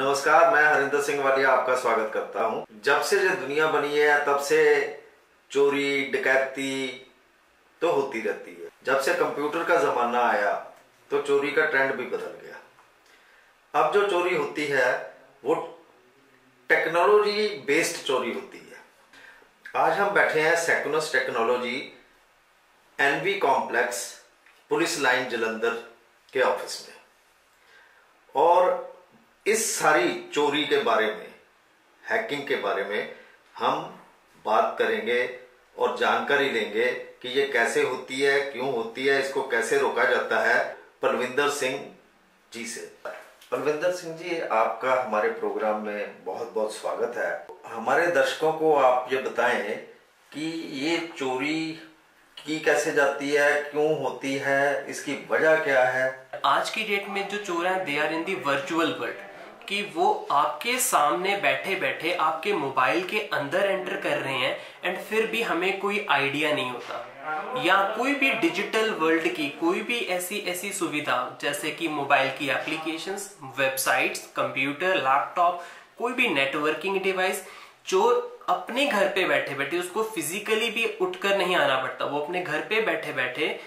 नमस्कार, मैं हरिंदर सिंह वालिया आपका स्वागत करता हूं। जब से जो दुनिया बनी है तब से चोरी डकैती तो होती रहती है। जब से कंप्यूटर का जमाना आया तो चोरी का ट्रेंड भी बदल गया। अब जो चोरी होती है वो टेक्नोलॉजी बेस्ड चोरी होती है। आज हम बैठे हैं सेक्नस टेक्नोलॉजी एनवी कॉम्प्लेक्स पुलिस लाइन जलंधर के ऑफिस में, और इस सारी चोरी के बारे में, हैकिंग के बारे में हम बात करेंगे और जानकारी लेंगे कि ये कैसे होती है, क्यों होती है, इसको कैसे रोका जाता है। पलविंदर सिंह जी से। पलविंदर सिंह जी, आपका हमारे प्रोग्राम में बहुत बहुत स्वागत है। हमारे दर्शकों को आप ये बताएं कि ये चोरी की कैसे जाती है, क्यों होती है, इसकी वजह क्या है। आज की डेट में जो चोर हैं they are in the virtual world, कि वो आपके सामने बैठे बैठे आपके मोबाइल के अंदर एंटर कर रहे हैं एंड फिर भी हमें कोई आइडिया नहीं होता। या कोई भी डिजिटल वर्ल्ड की कोई भी ऐसी सुविधा जैसे कि मोबाइल की एप्लीकेशंस, वेबसाइट्स, कंप्यूटर, लैपटॉप, कोई भी नेटवर्किंग डिवाइस, चोर अपने घर पे बैठे बैठे, उसको फिजिकली भी उठकर नहीं आना पड़ता, वो अपने घर पे बैठे बैठे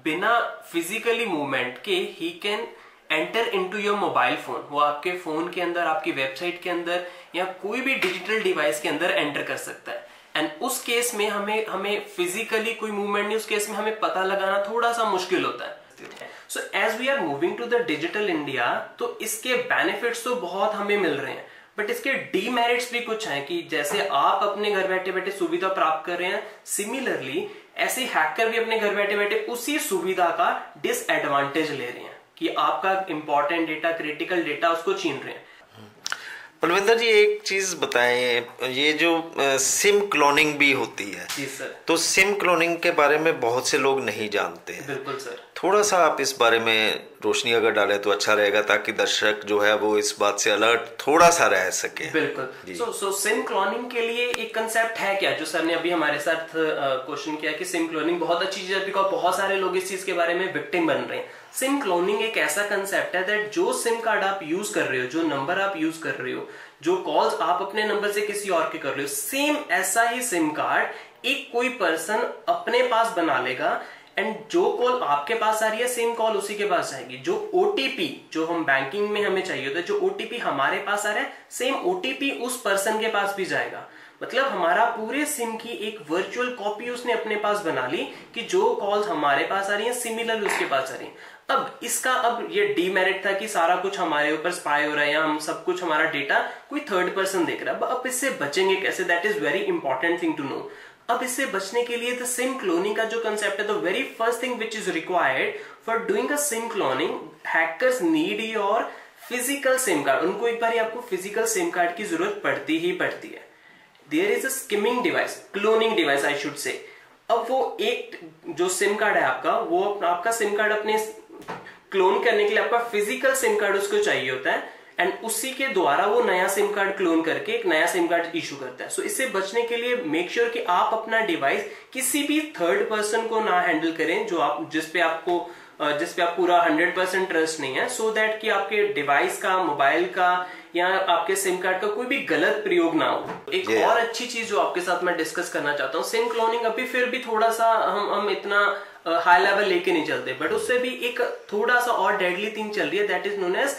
बिना फिजिकली मूवमेंट के he can enter into your mobile phone. वो आपके फोन के अंदर, आपकी वेबसाइट के अंदर या कोई भी डिजिटल डिवाइस के अंदर एंटर कर सकता है। एंड उस केस में हमें फिजिकली कोई मूवमेंट नहीं, उस केस में हमें पता लगाना थोड़ा सा मुश्किल होता है। So as we are moving to the digital India, तो इसके बेनिफिट्स तो बहुत हमें मिल रहे हैं, बट इसके डीमेरिट्स भी कुछ हैं कि जैसे आप अपने घर बैठे बैठे सुविधा प्राप्त कर रहे हैं, सिमिलरली ऐसे हैकर भी अपने घर बैठे बैठे उसी सुविधा का डिसएडवांटेज ले रहे हैं कि आपका इंपॉर्टेंट डेटा, क्रिटिकल डेटा उसको छीन रहे हैं। पलविंदर जी, एक चीज बताएं, ये जो सिम क्लोनिंग भी होती है। जी सर। तो सिम क्लोनिंग के बारे में बहुत से लोग नहीं जानते हैं। बिल्कुल सर। थोड़ा सा आप इस बारे में रोशनी अगर डालें तो अच्छा रहेगा, ताकि दर्शक जो है वो इस बात से अलर्ट थोड़ा सा रह सके। बिल्कुल। सो सिम क्लोनिंग के लिए एक कंसेप्ट है क्या, जो सर ने अभी हमारे साथ क्वेश्चन किया कि सिम क्लोनिंग बहुत अच्छी चीज है, बिकॉज बहुत सारे लोग इस चीज के बारे में विक्टिम बन रहे हैं। सिम क्लोनिंग एक ऐसा कंसेप्ट है दैट जो सिम कार्ड आप यूज कर रहे हो, जो नंबर आप यूज कर रहे हो, जो कॉल्स आप अपने नंबर से किसी और के कर रहे हो, सेम ऐसा ही सिम कार्ड एक कोई पर्सन अपने पास बना लेगा एंड जो कॉल आपके पास आ रही है सेम कॉल उसी के पास आएगी। जो ओटीपी जो हम बैंकिंग में हमें चाहिए होता है, जो ओटीपी हमारे पास आ रहा है, सेम ओटीपी उस पर्सन के पास भी जाएगा। मतलब हमारा पूरे सिम की एक वर्चुअल कॉपी उसने अपने पास बना ली कि जो कॉल्स हमारे पास आ रही हैं सिमिलर उसके पास आ रही हैं। अब ये डीमेरिट था कि सारा कुछ हमारे ऊपर स्पाई हो रहा है या हम सब कुछ हमारा डेटा कोई थर्ड पर्सन देख रहा है। अब इससे बचेंगे कैसे, that is very important thing to know. अब इससे बचने के लिए द सिम क्लोनिंग का जो कंसेप्ट है, the very first thing which is required for doing a SIM cloning, hackers need your physical SIM card. उनको एक बार आपको फिजिकल सिम कार्ड की जरूरत पड़ती ही पड़ती है। There is a skimming device, cloning device I should say. अब वो एक जो सिम कार्ड है आपका, वो आपका सिम कार्ड अपने क्लोन करने के लिए आपका फिजिकल सिम कार्ड उसको चाहिए होता है एंड उसी के द्वारा वो नया सिम कार्ड क्लोन करके एक नया सिम कार्ड इशू करता है। सो इससे बचने के लिए मेक श्योर कि आप अपना डिवाइस किसी भी थर्ड पर्सन को ना हैंडल करें जिस पे आप पूरा 100% ट्रस्ट नहीं है, सो दैट कि आपके डिवाइस का, मोबाइल का या आपके सिम कार्ड का कोई भी गलत प्रयोग ना हो। एक और अच्छी चीज जो आपके साथ मैं डिस्कस करना चाहता हूँ, सिम क्लोनिंग अभी फिर भी थोड़ा सा हम इतना हाई लेवल लेके नहीं चलते, बट उससे भी एक थोड़ा सा और डेडली थिंग चल रही है, that is known as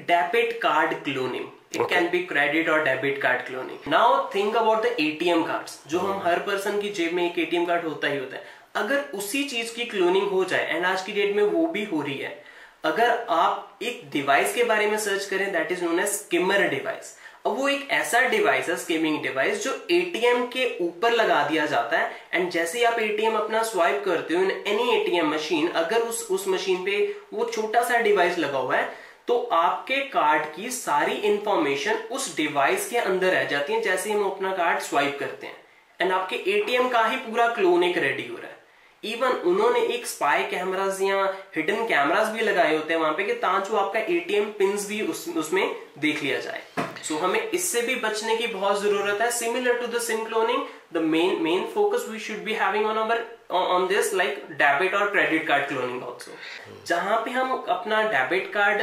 debit card cloning. It can be credit or debit card cloning. Now think about the ATM cards, जो हम हर पर्सन की जेब में एक ATM कार्ड होता ही होता है। अगर उसी चीज की क्लोनिंग हो जाए, एंड आज की डेट में वो भी हो रही है, अगर आप एक डिवाइस के बारे में सर्च करें that is known as skimmer device. अब वो एक ऐसा डिवाइस है, स्किमिंग डिवाइस, जो एटीएम के ऊपर लगा दिया जाता है एंड जैसे ही आप एटीएम अपना स्वाइप करते हो इन एनी एटीएम मशीन, अगर उस मशीन पे वो छोटा सा डिवाइस लगा हुआ है तो आपके कार्ड की सारी इंफॉर्मेशन उस डिवाइस के अंदर रह जाती है जैसे ही हम अपना कार्ड स्वाइप करते हैं एंड आपके एटीएम का ही पूरा क्लोन एक रेडी हो रहा है। इवन उन्होंने एक स्पाई कैमरास या हिडन कैमरास भी लगाए होते हैं वहां पे कि ताकि आपका एटीएम पिन्स भी उसमें देख लिया जाए। सो हमें इससे भी बचने की बहुत जरूरत है। Similar to the SIM cloning, the main focus we should be having on this like debit और क्रेडिट कार्ड क्लोनिंग ऑल्सो। जहां पे हम अपना डेबिट कार्ड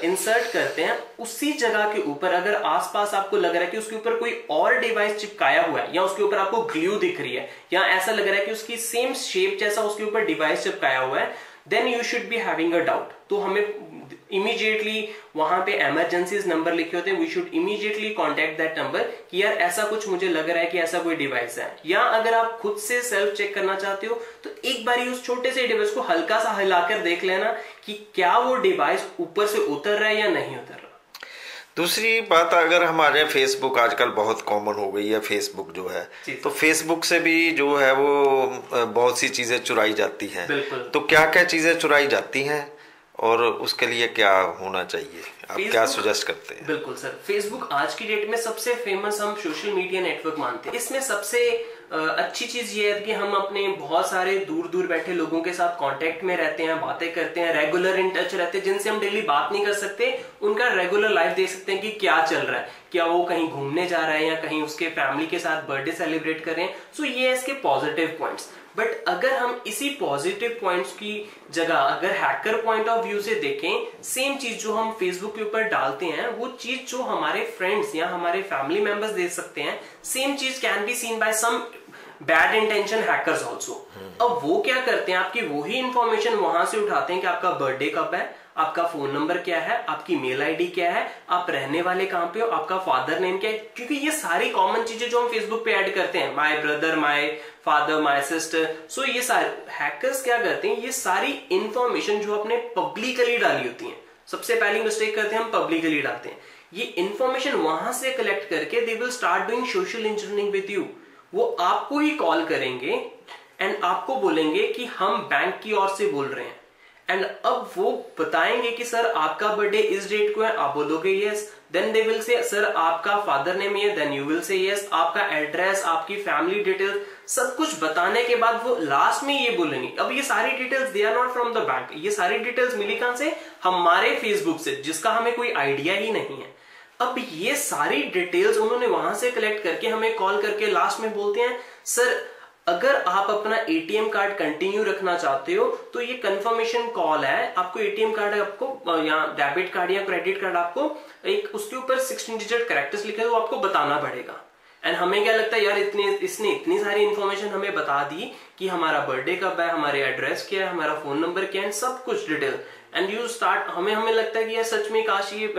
इंसर्ट करते हैं, उसी जगह के ऊपर अगर आसपास आपको लग रहा है कि उसके ऊपर कोई और डिवाइस चिपकाया हुआ है, या उसके ऊपर आपको ग्लू दिख रही है, या ऐसा लग रहा है कि उसकी सेम शेप जैसा उसके ऊपर डिवाइस चिपकाया हुआ है, then you should be having a doubt. तो हमें इमीडिएटली वहां पे इमरजेंसीज नंबर लिखे होते हैं, we should immediately contact that number कि यार ऐसा कुछ मुझे लग रहा है कि ऐसा कोई डिवाइस है। या अगर आप खुद से सेल्फ चेक करना चाहते हो तो एक बार उस छोटे से डिवाइस को हल्का सा हिलाकर देख लेना कि क्या वो डिवाइस ऊपर से उतर रहा है या नहीं उतर रहा। दूसरी बात, अगर हमारे फेसबुक आजकल बहुत कॉमन हो गई है, फेसबुक जो है, तो फेसबुक से भी जो है वो बहुत सी चीजें चुराई जाती हैं। तो क्या क्या चीजें चुराई जाती हैं और उसके लिए क्या होना चाहिए, आप क्या सजेस्ट करते हैं? बिल्कुल सर, फेसबुक आज की डेट में सबसे फेमस हम सोशल मीडिया नेटवर्क मानते हैं। इसमें सबसे अच्छी चीज ये है कि हम अपने बहुत सारे दूर दूर बैठे लोगों के साथ कांटेक्ट में रहते हैं, बातें करते हैं, रेगुलर इन टच रहते हैं। जिनसे हम डेली बात नहीं कर सकते, उनका रेगुलर लाइफ देख सकते हैं कि क्या चल रहा है, क्या वो कहीं घूमने जा रहा है या कहीं उसके फैमिली के साथ बर्थडे सेलिब्रेट कर रहे हैं। सो ये है इसके पॉजिटिव पॉइंट्स। बट अगर हम इसी पॉजिटिव पॉइंट्स की जगह अगर हैकर पॉइंट ऑफ व्यू से देखें, सेम चीज जो हम फेसबुक के ऊपर डालते हैं, वो चीज जो हमारे फ्रेंड्स या हमारे फैमिली मेंबर्स देख सकते हैं, सेम चीज can be seen by some bad intention hackers also. अब वो क्या करते हैं, आपकी वही इंफॉर्मेशन वहां से उठाते हैं कि आपका बर्थडे कब है, आपका फोन नंबर क्या है, आपकी मेल आईडी क्या है, आप रहने वाले कहां पे हो, आपका फादर नेम क्या है। क्योंकि ये सारी कॉमन चीजें जो हम फेसबुक पे ऐड करते हैं, my brother, my father, my sister, so ये सारे हैकर्स क्या करते हैं, ये सारी इंफॉर्मेशन जो अपने पब्लिकली डाली होती है, सबसे पहली मिस्टेक करते हैं हम पब्लिकली डालते हैं, ये इंफॉर्मेशन वहां से कलेक्ट करके they will start doing social engineering with you. वो आपको ही कॉल करेंगे एंड आपको बोलेंगे कि हम बैंक की ओर से बोल रहे हैं, एंड अब वो बताएंगे कि सर आपका बर्थडे इस डेट को है, आप बोलोगे yes, then they will say sir आपका फादर नेम है, then you will say yes, आपका एड्रेस, आपकी फैमिली डिटेल्स, सब कुछ बताने के बाद वो लास्ट में ये बोलेंगे। अब ये सारी details they are not from the bank, ये सारी डिटेल्स मिली कहां से, हमारे फेसबुक से, जिसका हमें कोई आइडिया ही नहीं है। अब ये सारी डिटेल्स उन्होंने वहां से कलेक्ट करके हमें कॉल करके लास्ट में बोलते हैं, सर अगर आप अपना एटीएम कार्ड कंटिन्यू रखना चाहते हो तो ये कंफर्मेशन कॉल है, आपको एटीएम कार्ड, आपको या डेबिट कार्ड या क्रेडिट कार्ड, आपको एक उसके ऊपर 16 डिजिट कैरेक्टर्स लिखे, वो आपको बताना पड़ेगा। एंड हमें क्या लगता है यार, इसने इतनी सारी इंफॉर्मेशन हमें बता दी कि हमारा बर्थडे कब है, हमारे एड्रेस क्या है, हमारा फोन नंबर क्या है, सब कुछ डिटेल। एंड यू स्टार्ट, हमें लगता है कि यार सच में काश ये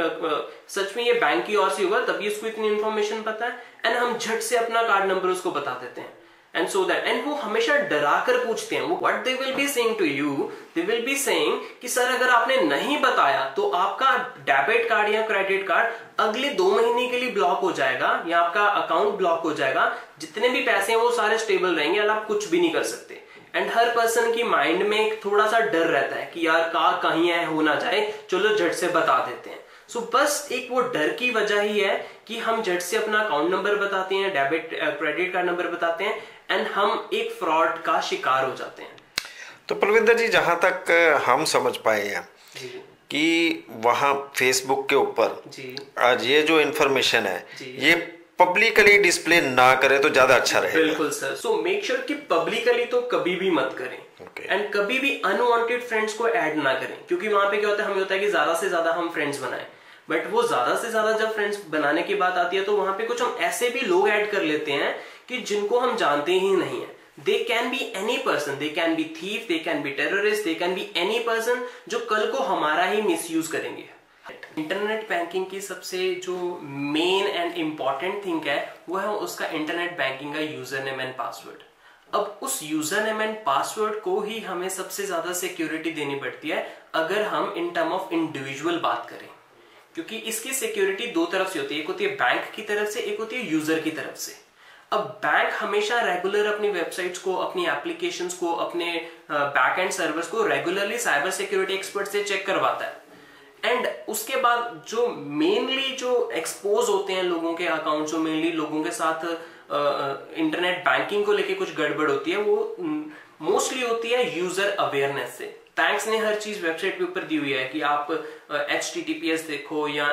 सच में ये बैंक की ओर से होगा तभी इसको इतनी इंफॉर्मेशन पता है, एंड हम झट से अपना कार्ड नंबर उसको बता देते हैं। एंड सो दैट, एंड वो हमेशा डरा कर पूछते हैं, वो what they will be saying to you, they will be saying कि सर अगर आपने नहीं बताया तो आपका डेबिट कार्ड या क्रेडिट कार्ड अगले 2 महीने के लिए ब्लॉक हो जाएगा, या आपका अकाउंट ब्लॉक हो जाएगा, जितने भी पैसे हैं वो सारे स्टेबल रहेंगे और आप कुछ भी नहीं कर सकते। एंड हर पर्सन की माइंड में थोड़ा सा डर रहता है कि यार कहीं है हो ना जाए, चलो झट से बता देते हैं। सो बस एक वो डर की वजह ही है कि हम झट से अपना अकाउंट नंबर बताते हैं, डेबिट क्रेडिट कार्ड नंबर बताते हैं, एंड हम एक फ्रॉड का शिकार हो जाते हैं। तो परविंदर जी, जहां तक हम समझ पाए हैं कि वहां फेसबुक के ऊपर आज ये जो इन्फॉर्मेशन है ये पब्लिकली डिस्प्ले ना करे तो ज्यादा अच्छा रहेगा। बिल्कुल सर, सो मेक श्योर कि पब्लिकली तो कभी भी मत करें, एंड कभी भी अनवांटेड फ्रेंड्स को ऐड ना करें, क्योंकि वहां पे क्या होता है, हमें होता है कि ज्यादा से ज्यादा हम फ्रेंड्स बनाएं, बट वो ज्यादा से ज्यादा जब फ्रेंड्स बनाने की बात आती है तो वहां पे कुछ हम ऐसे भी लोग ऐड कर लेते हैं कि जिनको हम जानते ही नहीं है। They can be any person, they can be thief, they can be terrorist, they can be any person जो कल को हमारा ही मिसयूज करेंगे। इंटरनेट बैंकिंग की सबसे जो मेन एंड इंपॉर्टेंट थिंग है वो है उसका इंटरनेट बैंकिंग का यूजर नेम एंड पासवर्ड। अब उस यूजर नेम एंड पासवर्ड को ही हमें सबसे ज्यादा सिक्योरिटी देनी पड़ती है अगर हम इन टर्म ऑफ इंडिविजुअल बात करें, क्योंकि इसकी सिक्योरिटी 2 तरफ से होती है, एक होती है बैंक की तरफ से, एक होती है यूजर की तरफ से। अब बैंक हमेशा रेगुलर अपनी वेबसाइट्स को, अपनी एप्लीकेशंस को, अपने बैक एंड सर्वर्स को रेगुलरली साइबर सिक्योरिटी एक्सपर्ट से चेक करवाता है, एंड उसके बाद जो मेनली जो एक्सपोज होते हैं लोगों के अकाउंट, जो मेनली लोगों के साथ इंटरनेट बैंकिंग को लेके कुछ गड़बड़ होती है, वो मोस्टली होती है यूजर अवेयरनेस से। बैंक्स ने हर चीज वेबसाइट पे ऊपर दी हुई है कि आप HTTPS देखो या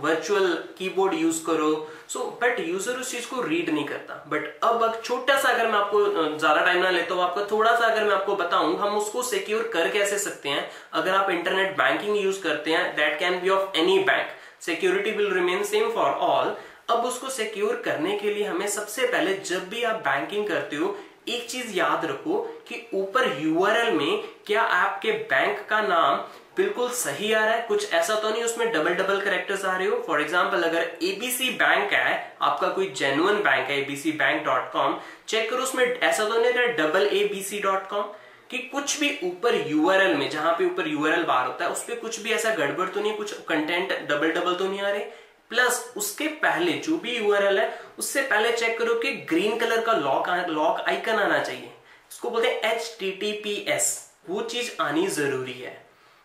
वर्चुअल कीबोर्ड यूज करो। सो बट यूजर उस चीज को रीड नहीं करता। बट अब छोटा सा, अगर मैं आपको ज्यादा टाइम ना लेता हूं, आपको थोड़ा सा अगर मैं आपको बताऊं, हम उसको सिक्योर कर कैसे सकते हैं। अगर आप इंटरनेट बैंकिंग यूज करते हैं, that can be of any bank, security will remain same for all. अब उसको सिक्योर करने के लिए हमें सबसे पहले, जब भी आप बैंकिंग करते हो, एक चीज याद रखो कि ऊपर URL में क्या आपके बैंक का नाम बिल्कुल सही आ रहा है, कुछ ऐसा तो नहीं उसमें डबल डबल कैरेक्टर्स आ रहे हो। फॉर एग्जांपल अगर ABC बैंक है, आपका कोई जेन्युइन बैंक है, abcbank.com, चेक करो उसमें ऐसा तो नहीं रहा abc.com, कि कुछ भी ऊपर URL में, जहां पे ऊपर URL बार होता है, उस पर कुछ भी ऐसा गड़बड़ तो नहीं, कुछ कंटेंट डबल डबल तो नहीं आ रहे। प्लस उसके पहले जो भी URL है, उससे पहले चेक करो कि ग्रीन कलर का लॉक आइकन आना चाहिए, इसको बोलते हैं HTTPS, वो चीज आनी जरूरी है।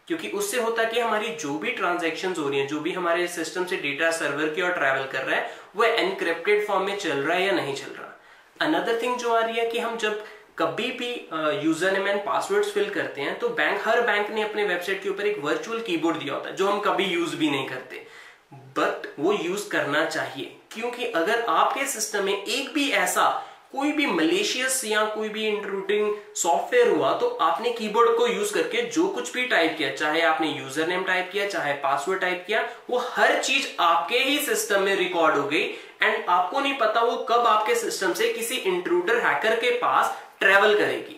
क्योंकि उससे होता है कि हमारी जो भी ट्रांजैक्शन हो रही है, जो भी हमारे सिस्टम से डेटा सर्वर की ओर ट्रैवल कर रहा है, वो एनक्रिप्टेड फॉर्म में चल रहा है या नहीं चल रहा। अनदर थिंग जो आ रही है कि हम जब कभी भी user name and passwords fill करते हैं, तो हर बैंक ने अपने वेबसाइट के ऊपर एक वर्चुअल कीबोर्ड दिया होता है, जो हम कभी यूज भी नहीं करते, बट वो यूज करना चाहिए। क्योंकि अगर आपके सिस्टम में एक भी ऐसा कोई भी मलेशियस या कोई भी इंट्रूडिंग सॉफ्टवेयर हुआ, तो आपने कीबोर्ड को यूज करके जो कुछ भी टाइप किया, चाहे आपने यूजर नेम टाइप किया, चाहे पासवर्ड टाइप किया, वो हर चीज आपके ही सिस्टम में रिकॉर्ड हो गई एंड आपको नहीं पता वो कब आपके सिस्टम से किसी इंट्रूडर हैकर के पास ट्रेवल करेगी।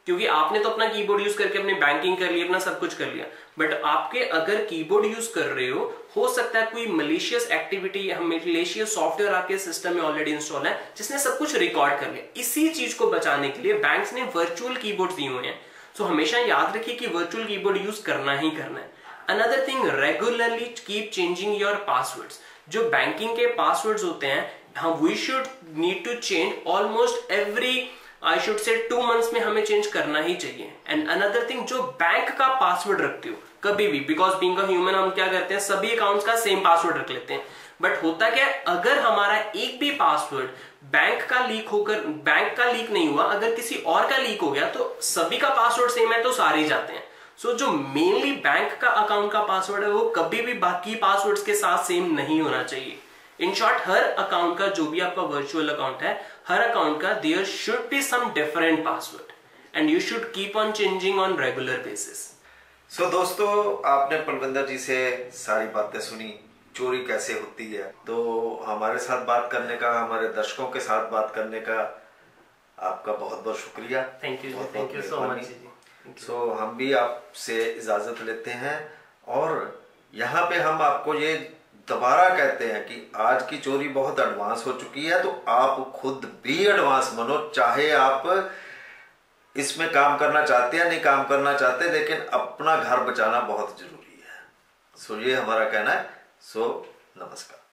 क्योंकि आपने तो अपना कीबोर्ड यूज करके अपनी बैंकिंग कर ली, अपना सब कुछ कर लिया, बट आपके अगर कीबोर्ड यूज कर रहे हो सकता है कोई मलेशियस एक्टिविटी, मलेशियस सॉफ्टवेयर आपके सिस्टम में ऑलरेडी इंस्टॉल है, जिसने सब कुछ रिकॉर्ड कर लिया। इसी चीज को बचाने के लिए बैंक्स ने वर्चुअल कीबोर्ड दिए हुए हैं। सो हमेशा याद रखिए कि वर्चुअल कीबोर्ड यूज करना ही करना है। Another thing, regularly keep changing your passwords. जो बैंकिंग के पासवर्ड्स होते हैं, हाँ, we should need to change almost every, I should say 2 months में हमें चेंज करना ही चाहिए। एंड अनदर थिंग, जो बैंक का पासवर्ड रखते हो कभी भी, बिकॉज बीइंग अ ह्यूमन हम क्या करते हैं, सभी अकाउंट्स का सेम पासवर्ड रख लेते हैं। बट होता क्या है, अगर हमारा एक भी पासवर्ड बैंक का लीक नहीं हुआ, अगर किसी और का लीक हो गया, तो सभी का पासवर्ड सेम है तो सारे ही जाते हैं। सो जो मेनली बैंक का अकाउंट का पासवर्ड है, वो कभी भी बाकी पासवर्ड्स के साथ सेम नहीं होना चाहिए। इन शॉर्ट, हर अकाउंट का, जो भी आपका वर्चुअल अकाउंट है, हर अकाउंट का there should be some different password and you should keep on changing on regular basis. So दोस्तों, आपने पलविंदर जी से सारी बातें सुनी, चोरी कैसे होती है। तो हमारे साथ बात करने का, हमारे दर्शकों के साथ बात करने का आपका बहुत बहुत शुक्रिया। Thank you so much. So हम भी आपसे इजाजत लेते हैं, और यहाँ पे हम आपको ये दोबारा कहते हैं कि आज की चोरी बहुत एडवांस हो चुकी है, तो आप खुद भी एडवांस बनो। चाहे आप इसमें काम करना चाहते हैं, नहीं काम करना चाहते, लेकिन अपना घर बचाना बहुत जरूरी है। सो ये हमारा कहना है। सो नमस्कार।